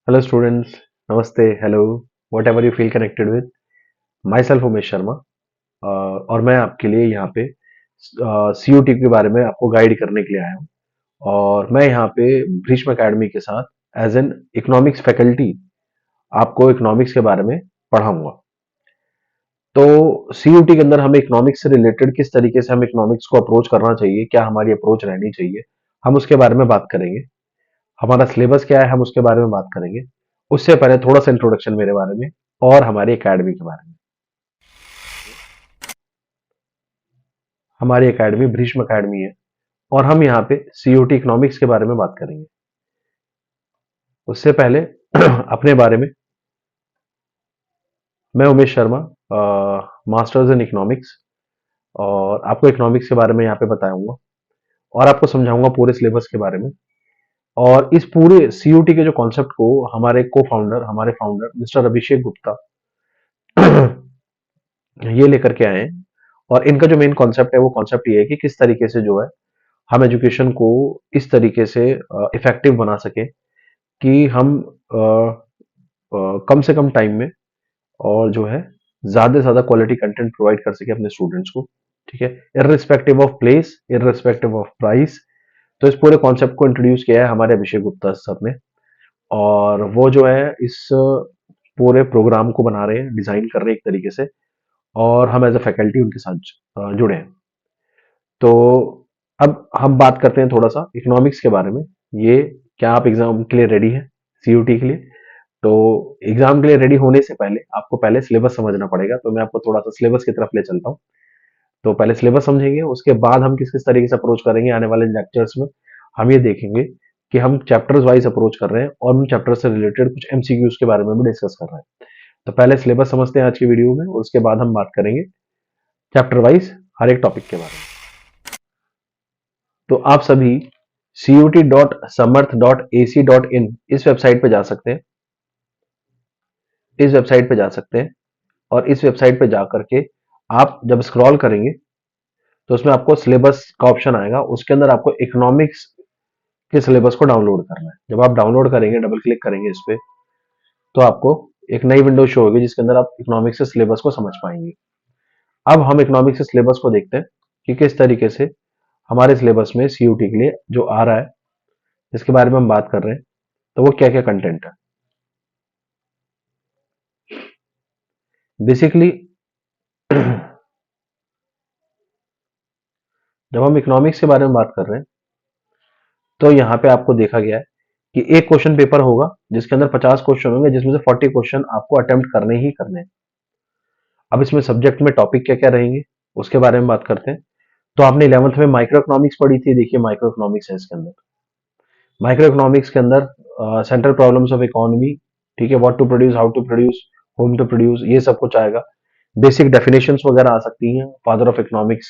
Hello students, नमस्ते, hello, whatever you feel connected with. Myself Umesh Sharma और मैं आपके लिए यहाँ पे COT के बारे में आपको गाइड करने के लिए आया हूँ और मैं यहाँ पे भीष्म एकेडमी के साथ एज एन इकोनॉमिक्स फैकल्टी आपको इकोनॉमिक्स के बारे में पढ़ाऊंगा। तो COT के अंदर हमें इकोनॉमिक्स से रिलेटेड किस तरीके से हम इकोनॉमिक्स को अप्रोच करना चाहिए, क्या हमारी अप्रोच रहनी चाहिए, हम उसके बारे में बात करेंगे। हमारा सिलेबस क्या है, हम उसके बारे में बात करेंगे। उससे पहले थोड़ा सा इंट्रोडक्शन मेरे बारे में और हमारी एकेडमी के बारे में। हमारी एकेडमी भीष्म एकेडमी है और हम यहाँ पे COT इकोनॉमिक्स के बारे में बात करेंगे। उससे पहले अपने बारे में, मैं Umesh Sharma, masters in economics, और आपको इकोनॉमिक्स के बारे में यहाँ पे बताऊंगा और आपको समझाऊंगा पूरे सिलेबस के बारे में। और इस पूरे COT के जो कॉन्सेप्ट को हमारे को फाउंडर, हमारे फाउंडर मिस्टर अभिषेक गुप्ता ये लेकर के आए हैं। और इनका जो मेन कॉन्सेप्ट है वो कॉन्सेप्ट ये है कि किस तरीके से जो है हम एजुकेशन को इस तरीके से इफेक्टिव बना सके कि हम कम से कम टाइम में और जो है ज्यादा से ज्यादा क्वालिटी कंटेंट प्रोवाइड कर सके अपने स्टूडेंट्स को। ठीक है, irrespective of place, irrespective of price. तो इस पूरे कॉन्सेप्ट को इंट्रोड्यूस किया है हमारे अभिषेक गुप्ता सर ने और वो जो है इस पूरे प्रोग्राम को बना रहे हैं, डिजाइन कर रहे हैं एक तरीके से। और हम एज अ फैकल्टी उनके साथ जुड़े हैं। तो अब हम बात करते हैं थोड़ा सा इकोनॉमिक्स के बारे में। ये, क्या आप एग्जाम के लिए रेडी हैं, COT के लिए? तो एग्जाम के लिए रेडी होने से पहले आपको पहले सिलेबस समझना पड़ेगा, तो मैं आपको थोड़ा सा सिलेबस की तरफ ले चलता हूँ। तो पहले सिलेबस समझेंगे, उसके बाद हम किस किस तरीके से अप्रोच करेंगे आने वाले लेक्चर्स में। हम ये देखेंगे कि हम चैप्टर्स वाइज अप्रोच कर रहे हैं और उन चैप्टर से रिलेटेड कुछ MCQs के बारे में भी डिस्कस कर रहे हैं। तो पहले सिलेबस समझते हैं आज की वीडियो में, उसके बाद हम बात करेंगे चैप्टर वाइज हर एक टॉपिक के बारे में। तो आप सभी COT.samarth.ac.in इस वेबसाइट पे जा सकते हैं। इस वेबसाइट पे जा सकते हैं और इस वेबसाइट पे जा करके आप जब स्क्रॉल करेंगे तो उसमें आपको सिलेबस का ऑप्शन आएगा, उसके अंदर आपको इकोनॉमिक्स के सिलेबस को डाउनलोड करना है। जब आप डाउनलोड करेंगे, डबल क्लिक करेंगे इस पे, तो आपको एक नई विंडो शो होगी जिसके अंदर आप इकोनॉमिक्स के सिलेबस को समझ पाएंगे। अब हम इकोनॉमिक्स के सिलेबस को देखते हैं कि किस तरीके से हमारे सिलेबस में COT के लिए जो आ रहा है, जिसके बारे में हम बात कर रहे हैं, तो वो क्या क्या कंटेंट है। बेसिकली जब हम इकोनॉमिक्स के बारे में बात कर रहे हैं तो यहाँ पे आपको देखा गया है कि एक क्वेश्चन पेपर होगा जिसके अंदर 50 क्वेश्चन होंगे, जिसमें से 40 क्वेश्चन आपको अटेम्प्ट करने ही करने हैं। अब इसमें सब्जेक्ट में टॉपिक क्या क्या रहेंगे उसके बारे में बात करते हैं। तो आपने 11th में माइक्रो इकोनॉमिक्स पढ़ी थी, देखिए माइक्रो इकोनॉमिक्स है इसके अंदर। माइक्रो इकोनॉमिक्स के अंदर सेंट्रल प्रॉब्लम्स ऑफ इकोनॉमी, ठीक है, what to produce, how to produce, whom to produce, ये सब कुछ आएगा। बेसिक डेफिनेशंस वगैरह आ सकती हैं, फादर ऑफ इकोनॉमिक्स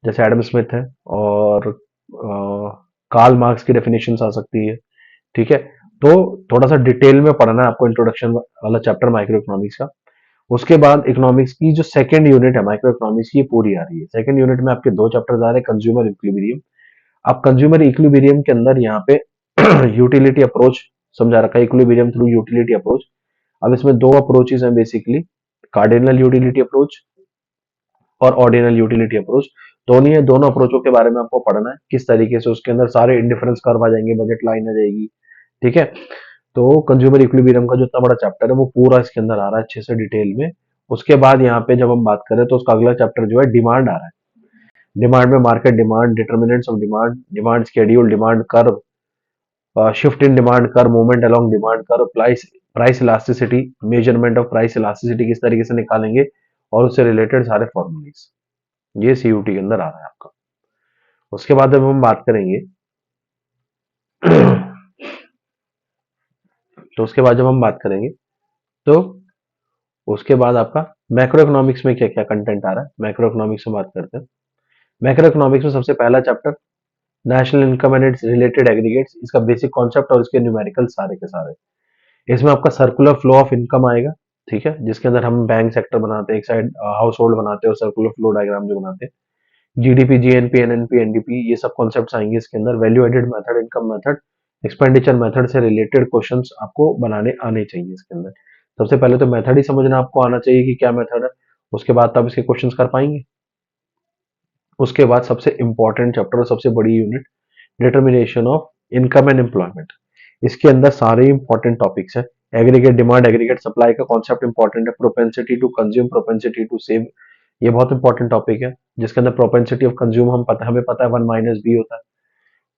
जैसे एडम स्मिथ है, और कार्ल मार्क्स की डेफिनेशंस आ सकती है। ठीक है, तो थोड़ा सा डिटेल में पढ़ना है आपको, इंट्रोडक्शन वाला चैप्टर माइक्रो इकोनॉमिक्स का। उसके बाद इकोनॉमिक्स की जो सेकंड यूनिट है माइक्रो इकोनॉमिक्स की, ये पूरी आ रही है। सेकंड यूनिट में आपके दो चैप्टर्स आ रहे हैं, कंज्यूमर इक्विलिब्रियम। आप कंज्यूमर इक्विलिब्रियम के अंदर यहाँ पे यूटिलिटी अप्रोच समझा रखा है, इक्विलिब्रियम थ्रू यूटिलिटी अप्रोच। अब इसमें दो अप्रोचेस हैं बेसिकली, कार्डिनल यूटिलिटी अप्रोच और ऑर्डिनल यूटिलिटी अप्रोच। दोनों है, दोनों अप्रोचों के बारे में आपको पढ़ना है, किस तरीके से उसके अंदर सारे इंडिफरेंस कर्व आ जाएंगे, बजट लाइन आ जाएगी। ठीक है, तो कंज्यूमर इक्विलिब्रियम का जो इतना बड़ा चैप्टर है वो पूरा इसके अंदर आ रहा है अच्छे से डिटेल में। उसके बाद यहाँ पे जब हम बात करें तो उसका अगला चैप्टर जो है डिमांड आ रहा है। डिमांड में market demand, determinants of demand, demand schedule, demand curve, shift in demand curve, movement along demand curve, price price elasticity, measurement of price elasticity किस तरीके से निकालेंगे, और उससे रिलेटेड सारे फॉर्मूलेस, ये COT के अंदर आ रहा है आपका। उसके बाद जब हम बात करेंगे तो उसके बाद जब हम बात करेंगे तो उसके बाद आपका मैक्रो इकोनॉमिक्स में क्या क्या कंटेंट आ रहा है, मैक्रो इकोनॉमिक्स में बात करते हैं। मैक्रो इकोनॉमिक्स में सबसे पहला chapter national income and it's related aggregates, इसका बेसिक कॉन्सेप्ट और इसके न्यूमेरिकल सारे के सारे। इसमें आपका सर्कुलर फ्लो ऑफ इनकम आएगा, ठीक है, जिसके अंदर हम बैंक सेक्टर बनाते हैं एक साइड, हाउस होल्ड बनाते हैं, और सर्कुलर फ्लो डायग्राम जो बनाते हैं, GDP, GNP, NNP, NDP, ये सब कॉन्सेप्ट्स आएंगे इसके अंदर। Value added method, income method, expenditure method से रिलेटेड क्वेश्चंस आपको बनाने आने चाहिए इसके अंदर। सबसे पहले तो मेथड ही समझना आपको आना चाहिए कि क्या मेथड है, उसके बाद तो आप इसके क्वेश्चंस कर पाएंगे। उसके बाद सबसे इंपॉर्टेंट चैप्टर और सबसे बड़ी unit, determination of income and employment. इसके अंदर सारे इंपॉर्टेंट टॉपिक्स है। एग्रीगेट डिमांड, एग्रीगेट सप्लाई का कॉन्सेप्ट इंपॉर्टेंट है। Propensity to consume, propensity to save, ये बहुत इंपॉर्टेंट टॉपिक है, जिसके अंदर प्रोपेंसिटी ऑफ कंज्यूम हमें पता है 1 - b होता है।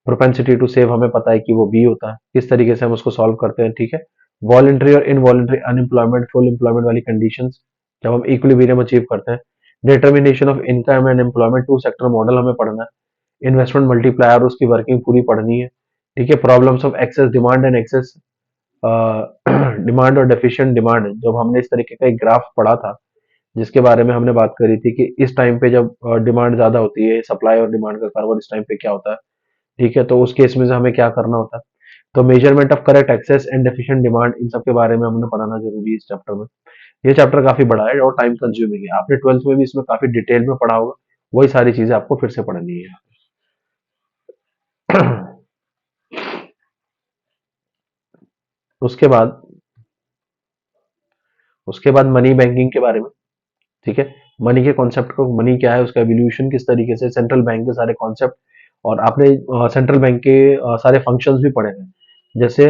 प्रोपेंसिटी टू सेव हमें पता है कि वो बी होता है। किस तरीके से हम उसको सॉल्व करते हैं, ठीक है। वॉलंटरी और इनवॉलंटरी अनएम्प्लॉयमेंट, फुल एम्प्लॉयमेंट वाली कंडीशंस जब हम इक्विलिब्रियम अचीव करते हैं। Determination of income and employment, two sector model हमें पढ़ना है। इन्वेस्टमेंट मल्टीप्लायर, उसकी वर्किंग पूरी पढ़नी है, ठीक है। Problems of excess demand and excess demand और डेफिशिएंट डिमांड, जब हमने इस तरीके का एक ग्राफ पढ़ा था जिसके बारे में हमने बात करी थी कि इस टाइम पे जब डिमांड ज्यादा होती है, सप्लाई और डिमांड का कर्व, इस टाइम पे क्या होता है, ठीक है। तो उस केस में से हमें क्या करना होता है। तो measurement of correct excess and deficient demand, इन सब के बारे में हमने पढ़ाना जरूरी है इस चैप्टर में। ये चैप्टर काफी बड़ा है और टाइम कंज्यूमिंग है। आपने 12th में भी इसमें काफी डिटेल में पढ़ा होगा, वही सारी चीजें आपको फिर से पढ़नी है। उसके बाद उसके बाद मनी बैंकिंग के बारे में, ठीक है। मनी के कॉन्सेप्ट को, मनी क्या है, उसका एवोल्यूशन किस तरीके से, सेंट्रल बैंक के सारे कॉन्सेप्ट, और आपने सेंट्रल बैंक के सारे फंक्शंस भी पढ़े हैं, जैसे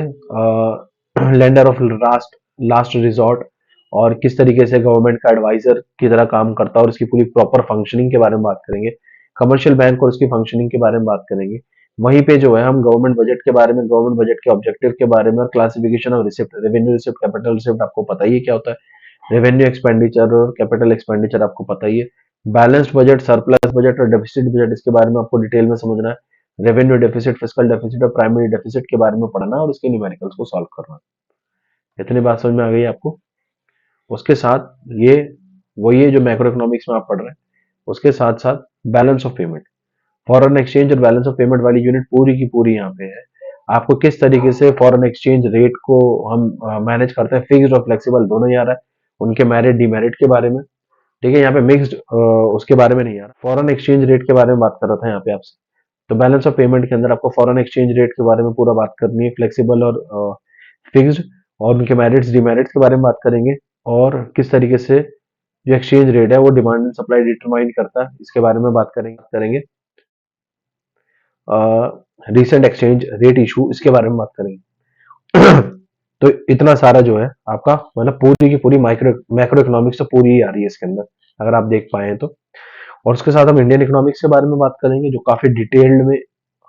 lender of last last resort, और किस तरीके से गवर्नमेंट का एडवाइजर की तरह काम करता है और उसकी पूरी प्रॉपर फंक्शनिंग के बारे में बात करेंगे। कमर्शियल बैंक और उसकी फंक्शनिंग के बारे में बात करेंगे। वहीं पे जो है हम गवर्नमेंट बजट के बारे में, गवर्नमेंट बजट के ऑब्जेक्टिव के बारे में, और classification of receipt, revenue receipt, capital receipt आपको पता ही है क्या होता है। रेवेन्यू एक्सपेंडिचर और कैपिटल एक्सपेंडिचर आपको पता ही है। बैलेंस्ड बजट, सरप्लस बजट और डेफिसिट बजट, इसके बारे में आपको डिटेल में समझना है। रेवेन्यू डेफिसिट, फिस्कल डेफिसिट और प्राइमरी डेफिसिट के बारे में पढ़ना है और उसके न्यूमेरिकल्स को सॉल्व करना है। इतनी बात समझ में आ गई आपको। उसके साथ ये ये जो मैक्रो इकोनॉमिक्स में आप पढ़ रहे हैं, उसके साथ साथ balance of payment, foreign exchange और बैलेंस ऑफ पेमेंट वाली यूनिट पूरी की पूरी यहाँ पे है। आपको किस तरीके से फॉरेन एक्सचेंज रेट को हम मैनेज करते हैं, फिक्स्ड और फ्लेक्सिबल दोनों ही आ रहा है। उनके मेरिट डिमेरिट के बारे में, ठीक है। यहाँ पे मिक्स्ड उसके बारे में नहीं आ रहा, फॉरेन एक्सचेंज रेट के बारे में बात कर रहा था यहाँ पे आपसे। तो बैलेंस ऑफ पेमेंट के अंदर आपको फॉरेन एक्सचेंज रेट के बारे में पूरा बात करनी है, फ्लेक्सिबल और फिक्स्ड, और उनके मेरिट्स डिमेरिट्स के बारे में बात करेंगे, और किस तरीके से जो एक्सचेंज रेट है वो डिमांड एंड सप्लाई डिटरमाइन करता है, इसके बारे में बात करेंगे। रिसेंट एक्सचेंज रेट इशू, इसके बारे में बात करेंगे। तो इतना सारा जो है आपका, मतलब पूरी की पूरी माइक्रो मैक्रो इकोनॉमिक्स तो पूरी ही आ रही है इसके अंदर, अगर आप देख पाए तो। और उसके साथ हम इंडियन इकोनॉमिक्स के बारे में बात करेंगे, जो काफी डिटेल्ड में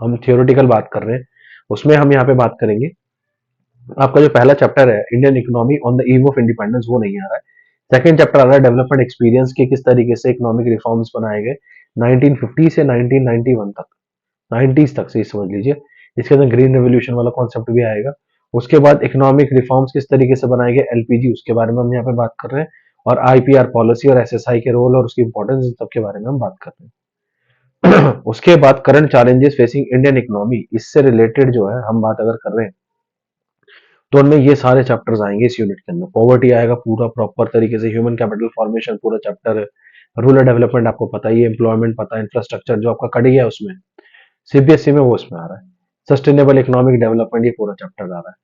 हम थियोरेटिकल बात कर रहे हैं। उसमें हम यहाँ पे बात करेंगे, आपका जो पहला चैप्टर है Indian economy on the eve of independence, वो नहीं आ रहा है। सेकंड चैप्टर आ रहा है डेवलपमेंट एक्सपीरियंस के, किस तरीके से इकोनॉमिक रिफॉर्म्स बनाए गए 1950 से 1991 तक, 90s तक से समझ लीजिए। इसके अंदर ग्रीन रेवोल्यूशन वाला कॉन्सेप्ट भी आएगा। उसके बाद इकोनॉमिक रिफॉर्म्स किस तरीके से बनाए गए, एलपीजी, उसके बारे में हम यहाँ पे बात कर रहे हैं। और आईपीआर पॉलिसी और एसएसआई के रोल और उसकी इंपॉर्टेंस, इन सब के बारे में हम बात कर रहे हैं। उसके बाद current challenges facing Indian economy, इससे रिलेटेड जो है हम बात अगर कर रहे हैं, तो उनमें ये सारे चैप्टर्स आएंगे इस यूनिट के अंदर। पॉवर्टी आएगा पूरा प्रॉपर तरीके से, ह्यूमन कैपिटल फॉर्मेशन पूरा चैप्टर है, रूरल डेवलपमेंट आपको पता ही है, एम्प्लॉयमेंट पता है, इंफ्रास्ट्रक्चर जो आपका कट गया है उसमें, सीबीएसई में वो उसमें आ रहा है। सस्टेनेबल इकोनॉमिक डेवलपमेंट, ये पूरा चैप्टर आ रहा है,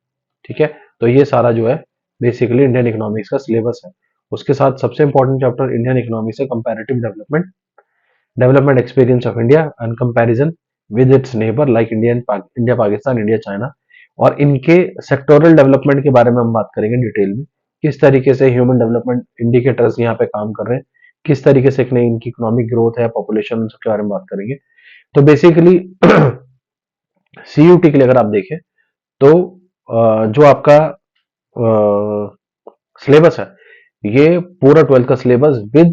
ठीक है। तो ये सारा जो है बेसिकली इंडियन इकोनॉमिक्स का सिलेबस है। उसके साथ सबसे इंपॉर्टेंट चैप्टर इंडियन इकोनॉमिक्स है comparative development, development experience of India and comparison with its neighbour like India Pakistan, India China. और इनके सेक्टोरल डेवलपमेंट के बारे में हम बात करेंगे डिटेल में, किस तरीके से ह्यूमन डेवलपमेंट इंडिकेटर्स यहाँ पे काम कर रहे हैं, किस तरीके से इनकी इकोनॉमिक ग्रोथ है, पॉपुलेशन, सबके बारे में बात करेंगे। तो बेसिकली सीयूटी के लिए अगर आप देखें तो जो आपका सिलेबस है, ये पूरा 12th का syllabus with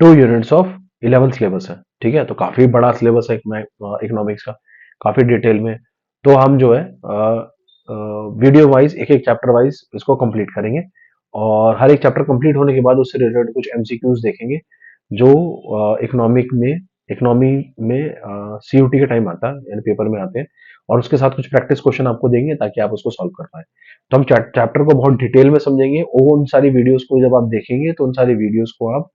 2 units of 11th syllabus है, ठीक है। तो काफी बड़ा सिलेबस है इकोनॉमिक्स का, काफी डिटेल में। तो हम जो है वीडियो वाइज, एक एक चैप्टर वाइज इसको कंप्लीट करेंगे, और हर एक चैप्टर कंप्लीट होने के बाद उससे रिलेटेड कुछ एमसीक्यूज देखेंगे, जो इकोनॉमी में सीयूटी के टाइम आता है, यानी पेपर में आते हैं। और उसके साथ कुछ प्रैक्टिस क्वेश्चन आपको देंगे ताकि आप उसको सॉल्व कर पाए। तो हम चैप्टर को बहुत डिटेल में समझेंगे, और उन सारी वीडियोस को जब आप देखेंगे तो उन सारी वीडियोस को आप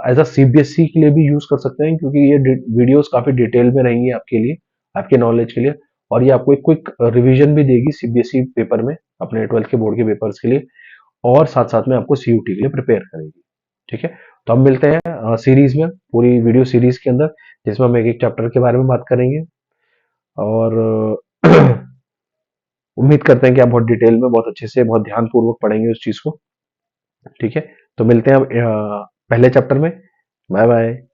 एज अ सीबीएसई के लिए भी यूज कर सकते हैं, क्योंकि ये वीडियोस काफी डिटेल में रहेंगी आपके लिए, आपके नॉलेज के लिए। और ये आपको एक क्विक रिवीजन भी देगी सीबीएसई पेपर में, अपने 12th के बोर्ड के पेपर्स के लिए, और साथ साथ में आपको सीयूटी के लिए प्रिपेयर करेगी। ठीक है, तो हम मिलते हैं सीरीज में, पूरी वीडियो सीरीज के अंदर, जिसमें हम एक एक चैप्टर के बारे में बात करेंगे। और उम्मीद करते हैं कि आप बहुत डिटेल में, बहुत अच्छे से, बहुत ध्यानपूर्वक पढ़ेंगे उस चीज को। ठीक है, तो मिलते हैं अब पहले चैप्टर में। Bye bye.